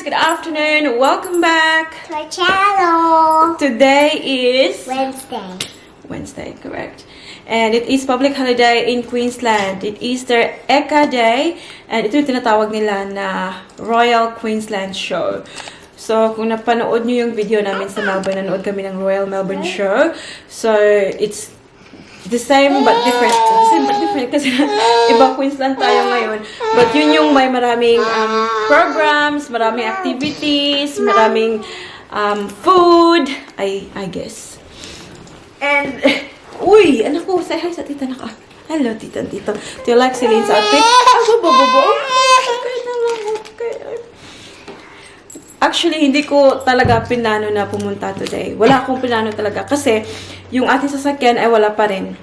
good afternoon. Welcome back to our channel. Today is Wednesday, correct. And it is public holiday in Queensland. It is their Ekka Day. And ito yung tinatawag nila na Royal Queensland Show. So, kung napanood nyo yung video namin sa Melbourne, nanood kami ng Royal Melbourne Show. So, it's the same but different. The same but different kasi ibang Queensland tayo ngayon. But yun yung may maraming programs, maraming activities, maraming food, I guess. And, uy, anak ko, say hi sa tita na ka. Hello, tita, tito. Do you like Celine's outfit? Actually, hindi ko talaga pinano na pumunta today. Wala akong pinano talaga kasi yung ating sasakyan ay wala pa rin.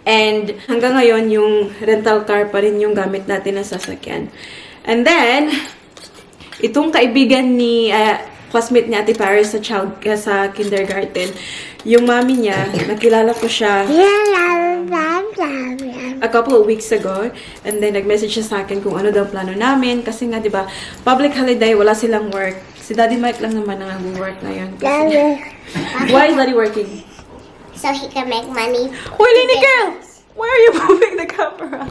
And hanggang ngayon, yung rental car pa rin yung gamit natin na sasakyan. And then, itong kaibigan ni classmate ni Ate Paris sa kindergarten, yung mami niya, nakilala ko siya a couple of weeks ago. And then, nag-message siya sa akin kung ano daw plano namin. Kasi nga, di ba, public holiday, wala silang work. Si Daddy Mike lang naman ang nag-work ngayon. Why is Daddy working? So he can make money. Uy, Lini girl! Why are you moving the camera?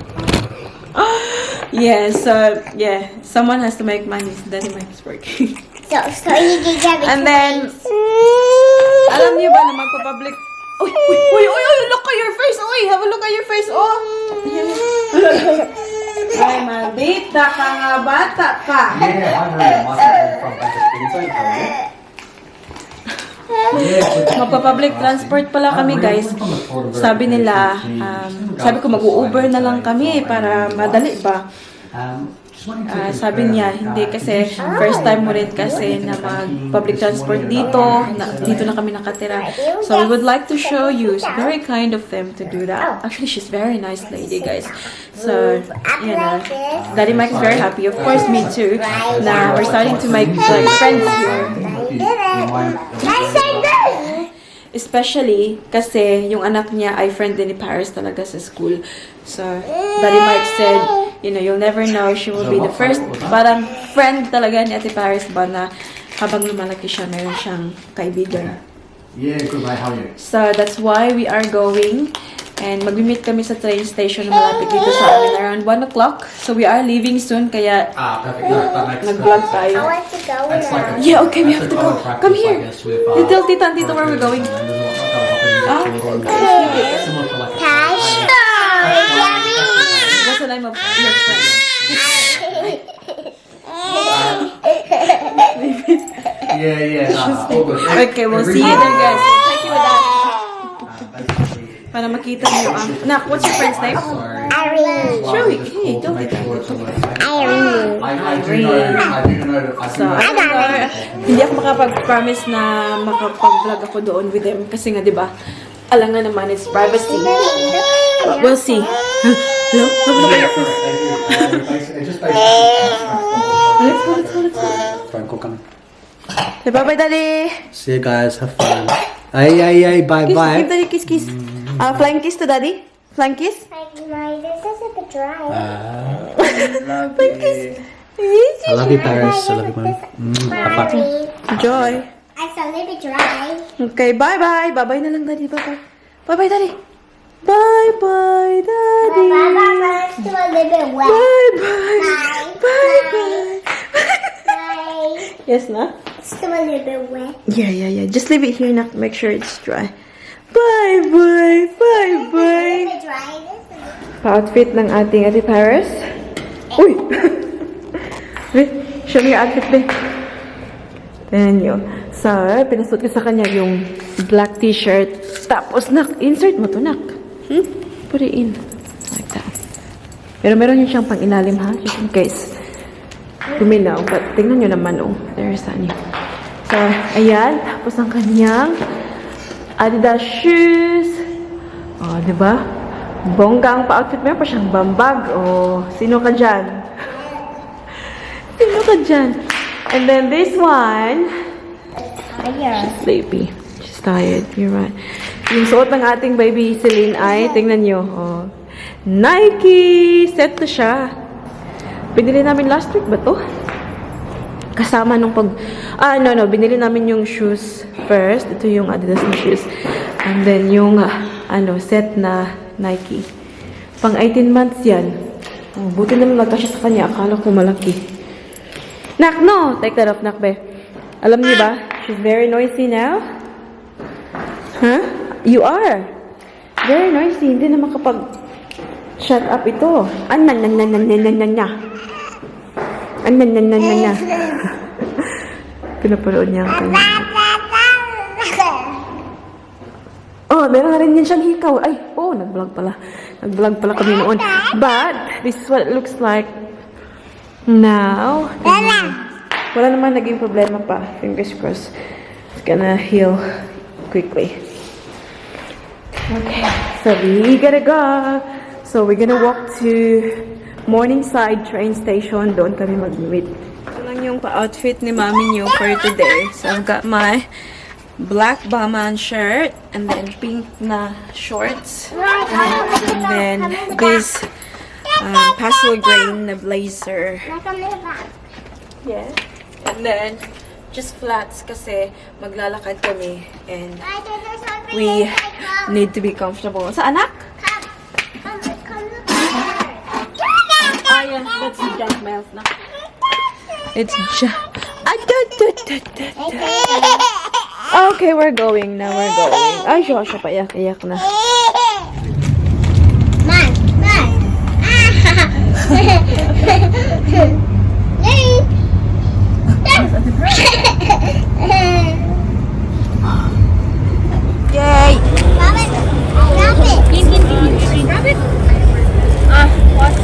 Yeah, so, yeah. Someone has to make money. So Daddy Mike is working. So he can get And then, alam niyo ba na magpa-public... Uy, look at your face! Uy, have a look at your face! Oh! Ay, maldita ka nga, bata ka! Magpa-public transport pala kami, guys. Sabi nila, sabi ko mag-u-Uber na lang kami para madali ba? Sabi niya, hindi kasi first time mo rin kasi na mag-public transport dito. Dito na kami nakatira. So we would like to show you. It's very kind of them to do that. Actually, she's very nice lady, guys. So, you know, Daddy Mike is very happy. Of course, me too. Na we're starting to make like friends here. Especially kasi yung anak niya ay friend din ni Paris talaga sa school. So, Daddy Mike said, you know, you'll never know. She will be the first, parang friend talaga ni Ate Paris ba na habang lumalaki siya, mayroon siyang kaibigan. Yeah, good mate, how are you? So, that's why we are going. And mag-meet kami sa train station na malapit dito sa amin around 1 o'clock. So, we are leaving soon, kaya perfect. No, that makes nag-vlog tayo. I want to go now. Yeah, okay, we have to go. Come here. You tell Tita and Tito where we're going. Cash. What's the name of your friend? Yeah, all good. Okay, we'll see you there, guys. We'll take you with us. Para makita niyo ang... Nak, what's your friend's name? Irene. Sure, hey, don't be that. Irene. I do know. So, I don't know. Hindi ako makapag-promise na makapag-vlog ako doon with them. Kasi nga, di ba, alam nga naman, it's privacy. We'll see. Hello? Let's go. Franco coming. Say bye-bye, Daddy. See you guys, have fun. Ay, bye. Give Daddy kiss. Flying kiss to Daddy. Flying kiss. This is a bit dry. Flying kiss. I love you, Paris. I love you, man. Enjoy. It's a little bit dry. Okay, bye-bye. Bye-bye na lang, Daddy. Bye-bye. Bye-bye, Daddy. Bye-bye, Daddy. It's still a little bit wet. Bye-bye. Bye. Yes, na? It's still a little bit wet. Yeah. Just leave it here na. Make sure it's dry. Bye-bye. Bye-bye. Is it dry? Pa-outfit ng ating Ate Paris. Uy! Show me your outfit, babe. Tignan nyo. So, pinasuot ko sa kanya yung black t-shirt. Tapos, insert mo to, nak. Put it in. Like that. Pero meron yun siyang pang-ilalim, ha? Just in case. Tuminaw. But, tingnan nyo naman, oh. There's that niya. So, ayan. Tapos ang kanyang Adidas shoes. Oh, diba? Bonggang pa-outfit. Meron pa siyang bambag. Oh, sino ka dyan? Sino ka dyan? And then this one. She's sleepy. She's tired. You're right. Yung suot ng ating baby Celine ay, tingnan nyo. Oh, Nike! Set to siya. Pinili namin last week ba to? kasama nung pag... no. Binili namin yung shoes first. Ito yung Adidas na shoes. And then yung, set na Nike. Pang 18 months yan. Oh, buti naman magkasya sa kanya. Akala ko malaki. Nak, no! Take that off, Nak, be. Alam niyo ba? She's very noisy now. Huh? You are. Very noisy. Hindi na makapag-shut up ito. Pinapanood niya ang kanya. Oh, meron na rin yan siyang hikaw. Ay, nag-vlog pala. Nag-vlog pala kami noon. But, this is what it looks like now. Wala naman naging problema pa. Fingers crossed. It's gonna heal quickly. Okay, so we gotta go. So we're gonna walk to Morningside train station. Doon kami mag-meet. Ito lang yung pa-outfit ni Mami niyo for today. So I've got my black Balmain shirt and then pink na shorts. And then this pastel green na blazer. Yes. And then just flats kasi maglalakad kami and we need to be comfortable. Sa anak? Yeah, that's the junk mails na. It's junk. Okay, we're going now. We're going. Ay, siya paiyak-iyak na. Yay! Rabbit! What?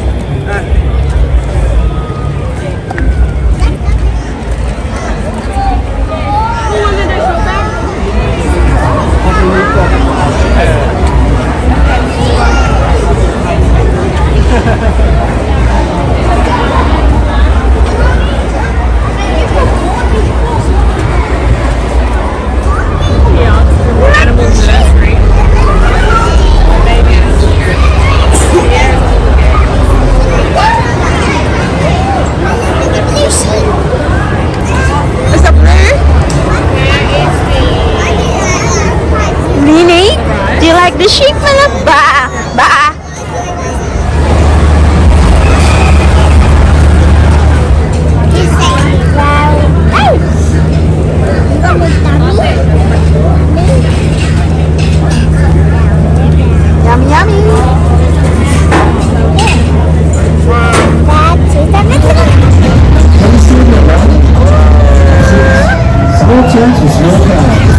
The sheep pala ba? Yummy, yummy. Small chances, no time.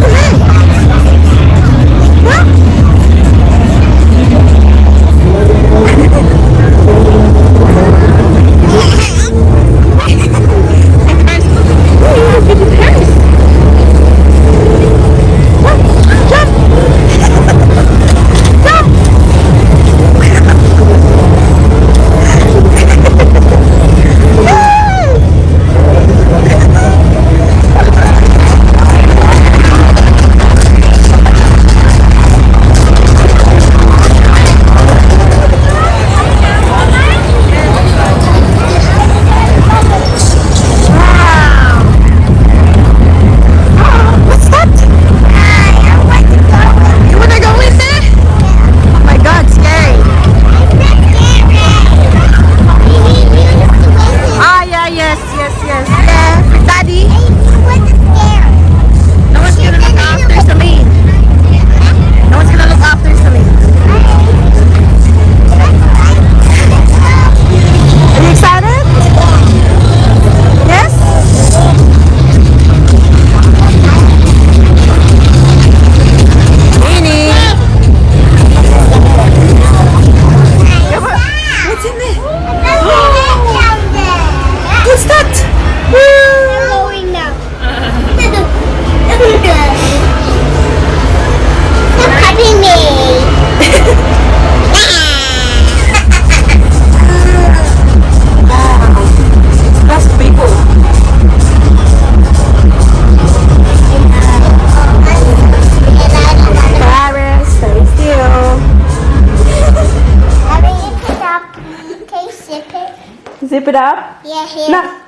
Zip it up? Yeah, here. Knock.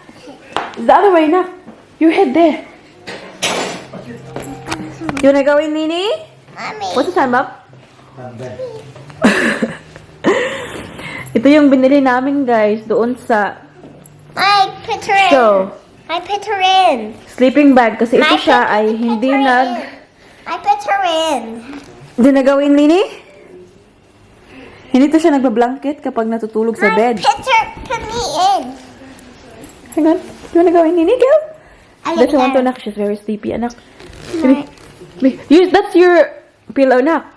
The other way, knock. Your head there. You wanna go in, Nini? Mommy. What's the time up? Not bad. Ito yung binili namin, guys, doon sa I put her in. show. I put her in. Sleeping bag. Kasi ito siya ay hindi I put her in. Hindi na gawin, Nini? Hindi to siya nagbablanket kapag natutulog sa bed. Put me in. Hang on. You wanna go in, Nini, girl? I That's like one to, that. anak. She's very sleepy, anak. That's your pillow, anak.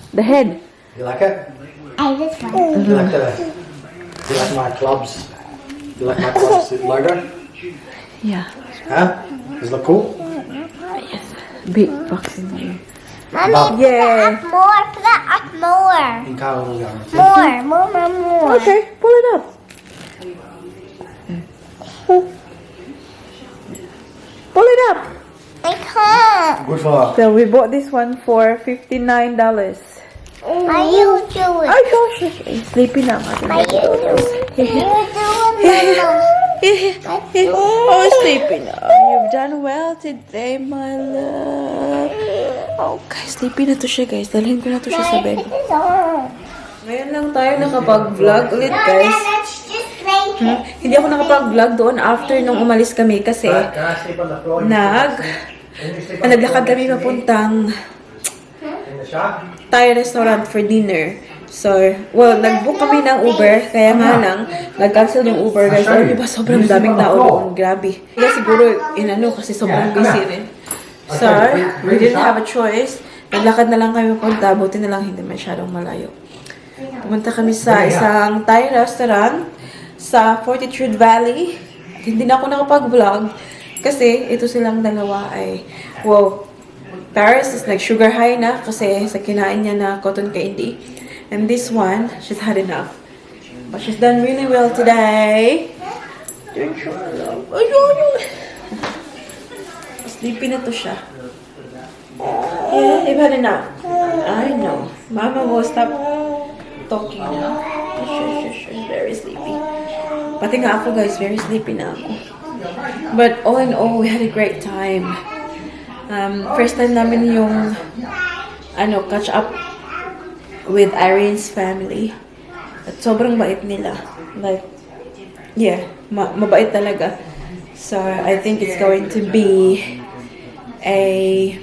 The head. You like it? I just want. You like my clubs? You like my clubs logo? Yeah. Huh? Does it look cool? Yes. Big boxing. Mommy, Mom. put that up more. Put that up more. In car will go. More. Okay, pull it up. Pull it up. I can't. Good for So we bought this one for $59. Why you do it? Ay, gosh. Sleepy na nga. Why you do it? You do it, Oh, sleepy na. You've done well today, my love. Okay, sleepy na to siya, guys. Dalhin ko na to siya sa bed. Ngayon lang tayo nakapag-vlog ulit, guys. Let's just drink it. Hindi ako nakapag-vlog doon after nung umalis kami kasi Can I sleep on the floor? naglakad kami papuntang In the shop? Thai restaurant for dinner. So, well, nag-book kami ng Uber, kaya nga lang, nag-cancel yung Uber, guys. Alam niyo ba, sobrang daming tao doon. Grabe. Kaya siguro, kasi sobrang busy rin. So, we didn't have a choice. Naglakad na lang kami papunta, buti na lang hindi masyadong malayo. Pumunta kami sa isang Thai restaurant sa 43rd Valley. At hindi na ako nakapag-vlog kasi ito silang dalawa ay, wow, Paris is like sugar high na kasi sa kinain niya na cotton candy. And this one, she's had enough. But she's done really well today. Sleepy na to siya. Yeah, you've had enough. I know. Mama will stop talking now. She's very sleepy. Pati nga ako, guys, very sleepy na ako. But all in all, we had a great time. First time namin yung catch up with Irene's family. At sobrang bait nila. Like, yeah, mabait talaga. So, I think it's going to be a,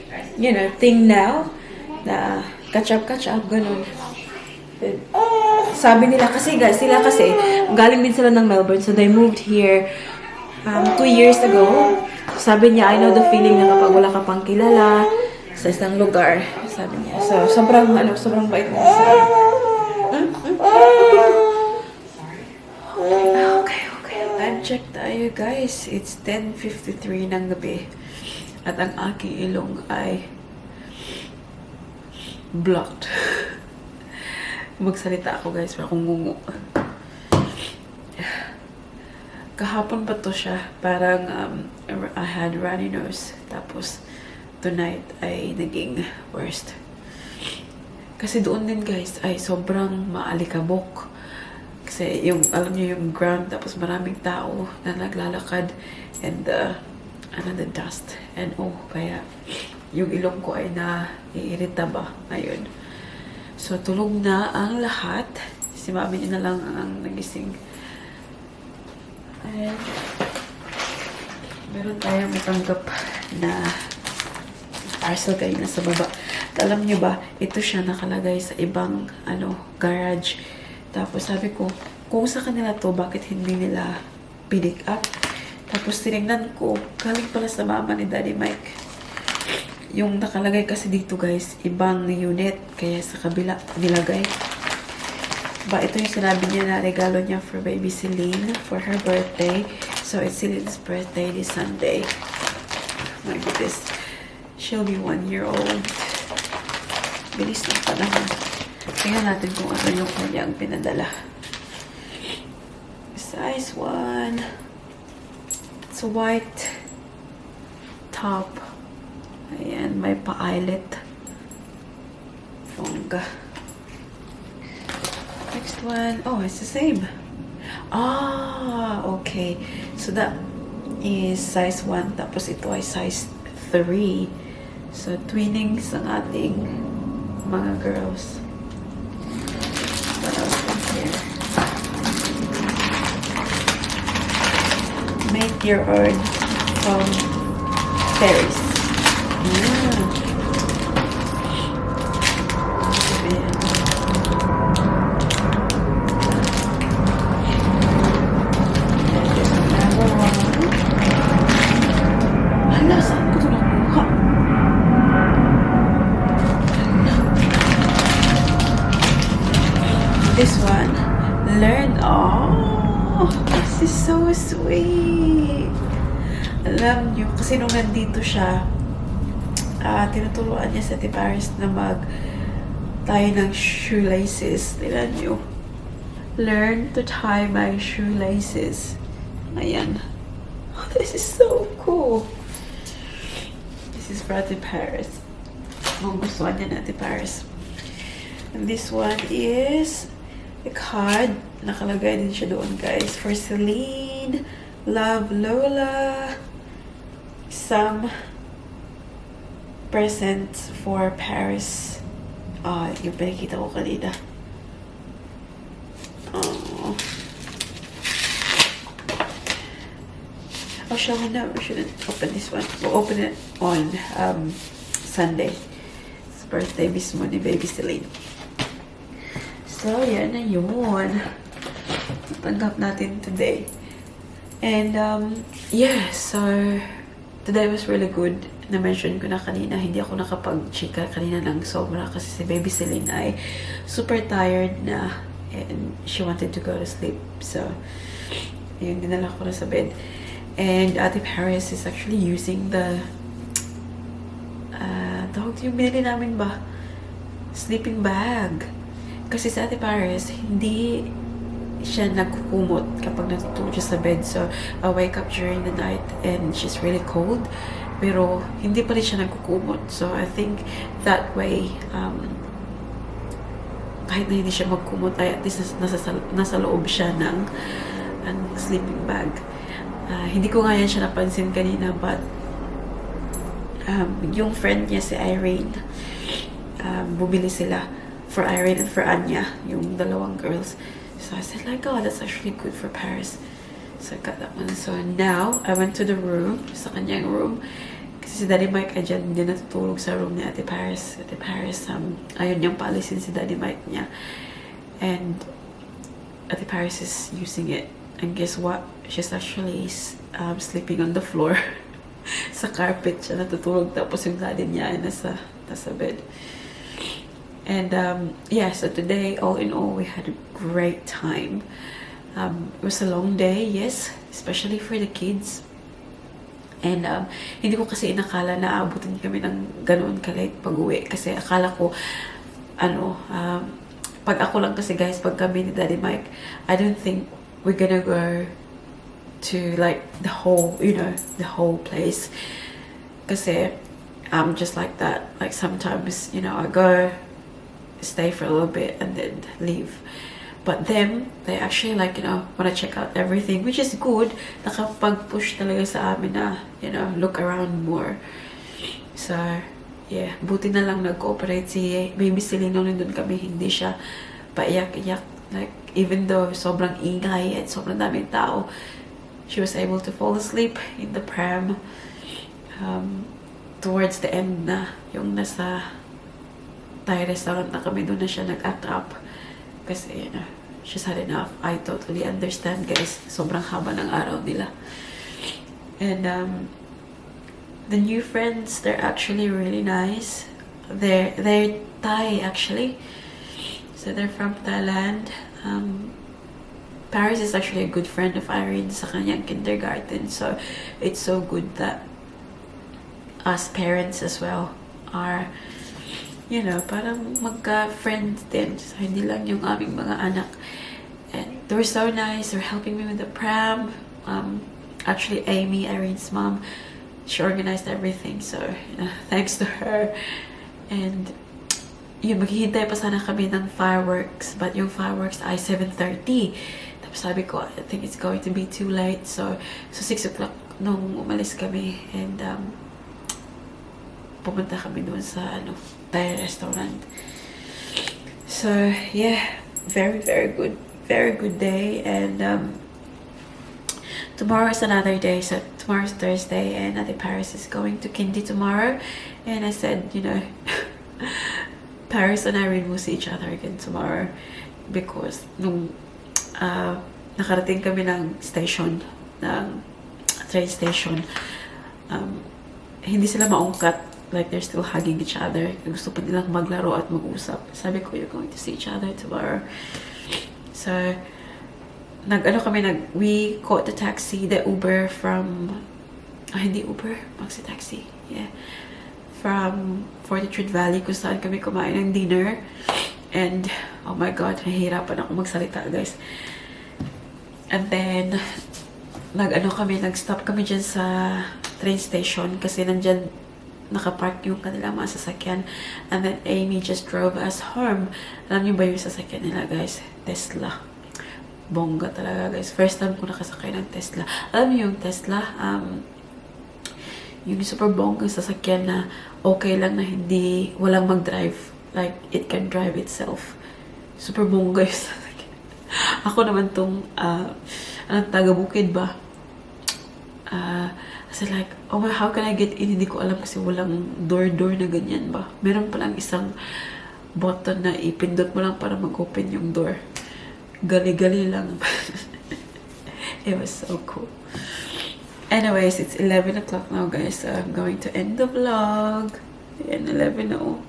thing now na catch up, ganun. Sabi nila kasi, guys, galing din sila ng Melbourne, so they moved here 2 years ago. Sabi niya, I know the feeling na kapag wala ka pang kilala sa isang lugar, sabi niya. So, sobrang bait nila sa Okay. Time check tayo, guys. It's 10:53 ng gabi. At ang aking ilong ay blocked. Magsalita ako, guys, pero akong ngungu. Kahapon pa to siya. Parang I had runny nose. Tapos tonight ay naging worst. Kasi doon din, guys, ay sobrang maalikabok. Kasi yung, alam niyo, yung ground, tapos maraming tao na naglalakad. And the dust. And kaya yung ilong ko ay naiirita ba ngayon. So, tulog na ang lahat. Si mami niya na lang ang nagising. And meron tayong matanggap na parcel kayo na sa baba. Alam niyo ba, ito siya nakalagay sa ibang garage. Tapos sabi ko, kung sa kanila to, bakit hindi nila pick up? Tapos tinignan ko, galing pala sa mama ni Daddy Mike. Yung nakalagay kasi dito, guys, ibang unit. Kaya sa kabila nilagay. Ito yung sinabi niya na regalo niya for baby Celine for her birthday. So, it's Celine's birthday this Sunday. My goodness. She'll be 1 year old. Bilis ng panahon. Tingnan natin kung ano yung kanyang pinadala. Size 1. It's a white top. Ayan, may pa-eyelet. Bongga. Next one. Oh, it's the same. Ah, okay. So is size 1, tapos ito ay size 3. So, twinnings ang ating mga girls. What else is here? Make your own from Paris. This one, learn. Oh, this is so sweet. Alam niyo, kasi nung nandito siya, tinuturuan niya sa Ate Paris na tayo ng shoelaces. Tignan niyo. Learn to tie my shoelaces. Ayan. Oh, this is so cool. This is for Ate Paris. Magustuhan niya na Ate Paris. And this one is a card. Nakalagay din siya doon, guys. For Celine, love Lola, some presents for Paris. Yung pinakita ko kanina. Oh, no, we shouldn't open this one. We'll open it on Sunday. It's birthday mismo ni Baby Celine. So, yan na yun. Tanggap natin today. And, yeah, so, today was really good. Na-mention ko na kanina, hindi ako nakapag-chika kanina ng sobra kasi si Baby Celine ay super tired na and she wanted to go to sleep. So, yun, dinala ko na sa bed. And Ate Paris is actually using the yung binili namin ba? Sleeping bag. Kasi sa Ate Paris, hindi siya nagkukumot kapag natutulog siya sa bed. So, I wake up during the night and she's really cold. Pero, hindi pa rin siya nagkukumot. So, I think that way, kahit na hindi siya magkumot, ay at least nasa loob siya ng sleeping bag. Hindi ko nga yan siya napansin kanina, but yung friend niya si Irene, bumili sila for Irene and for Anya, yung dalawang girls. So I said like, oh, that's actually good for Paris. So I got that one. So now, I went to the room, sa kanyang room. Kasi si Daddy Mike ay dyan, hindi natutulog sa room ni Ate Paris. Ate Paris, ayun niyang paalisin si Daddy Mike niya. And Ate Paris is using it. And guess what? She's actually sleeping on the floor. Sa carpet siya natutulog. Tapos yung daddy niya ay nasa bed. And yeah, so today, all in all, we had a great time. It was a long day, yes, especially for the kids. And hindi ko kasi inakala na aabutin kami ng ganoon ka-late pag-uwi. Kasi akala ko, pag ako lang kasi guys, pag kami ni Daddy Mike, I don't think we're gonna go to like the whole place. Kasi I'm just like that. Like sometimes, I go, stay for a little bit and then leave. But them, they actually like, want to check out everything, which is good. Nakapag-push talaga sa amin na, look around more. So, yeah, buti na lang nag-cooperate si Baby Celine nung nandun kami, hindi siya paiyak-iyak. Like, even though sobrang ingay at sobrang daming tao, she was able to fall asleep in the pram. Towards the end na, yung nasa Thai restaurant na kami, doon na siya nag-act up. Kasi, she's had enough. I totally understand, guys. Sobrang haba ng araw nila. And, the new friends, they're actually really nice. They're Thai, actually. So, they're from Thailand. Paris is actually a good friend of Irene sa kanyang kindergarten. So, it's so good that us parents as well are, parang magka-friends din. So, hindi lang yung aming mga anak. And they were so nice. They were helping me with the pram. Actually, Amy, Irene's mom, she organized everything. So, thanks to her. And, maghihintay pa sana kami ng fireworks. But yung fireworks ay 7:30. Tapos sabi ko, I think it's going to be too late. So 6 o'clock nung umalis kami and pumunta kami doon sa Thai restaurant. So yeah, very good day. And tomorrow is another day. So tomorrow's Thursday and Ate Paris is going to Kindy tomorrow, and I said, you know, Paris and Irene will see each other again tomorrow because nung nakarating kami ng station, ng train station, hindi sila maungkat, like they're still hugging each other. Gusto pa nilang maglaro at mag-usap. Sabi ko, you're going to see each other tomorrow. So we caught the taxi, the Uber from hindi Uber, maxi taxi, yeah, from Fortitude Valley kung saan kami kumain ng dinner. And oh my god, nahihirapan ako magsalita, guys. And then nag-stop kami dyan sa train station kasi nandyan nakapark yung kanilang mga sasakyan. And then Amy just drove us home. Alam niyo ba yung sasakyan nila, guys? Tesla. Bongga talaga, guys. First time ko nakasakay ng Tesla. Alam niyo yung Tesla? Yung super bonggang sasakyan na okay lang na walang mag-drive. Like, it can drive itself. Super bongga yung sasakyan. Ako naman tong, taga-bukid ba? Kasi like, oh my, how can I get in? Hindi ko alam kasi walang door na ganyan ba? Meron palang isang button na ipindot mo lang para mag-open yung door. Gali-gali lang. It was so cool. Anyways, it's 11 o'clock now, guys. So I'm going to end the vlog. And 11 now.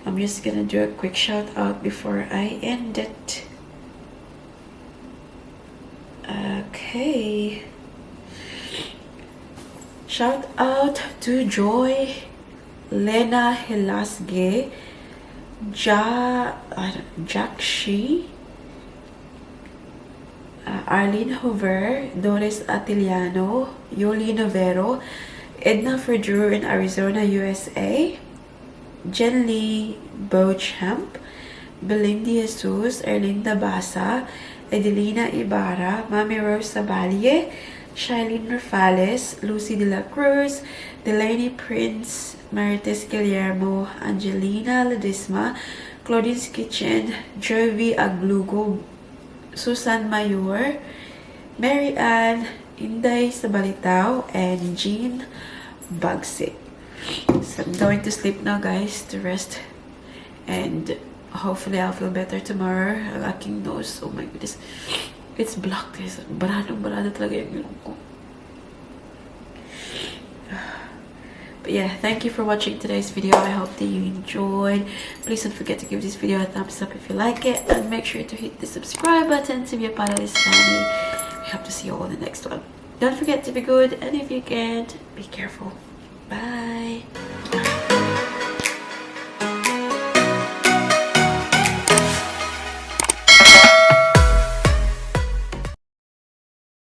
I'm just gonna do a quick shout out before I end it. Okay. Shout out to Joy, Lena Hilasge, Jakshi, Arlene Hoover, Doris Atiliano, Yoli Novero, Edna Verdure in Arizona, USA, Jen Lee Beauchamp, Belindy Jesus, Erlinda Basa, Edelina Ibarra, Mami Rose Sabalie, Shailene Rafales, Lucy De La Cruz, Delaney Prince, Marites Guillermo, Angelina Ledesma, Claudine's Kitchen, Jovi Aglugo, Susan Mayor, Mary Ann, Inday Sabalitaw, and Jean Bugsy. So I'm going to sleep now, guys, to rest. And hopefully I'll feel better tomorrow. Ang aking nose, oh my goodness. It's blocked, guys. Barado talaga yung ilong ko. But yeah, thank you for watching today's video. I hope that you enjoyed. Please don't forget to give this video a thumbs up if you like it. And make sure to hit the subscribe button to be a part of this family. I hope to see you all in the next one. Don't forget to be good. And if you can't, be careful. Bye.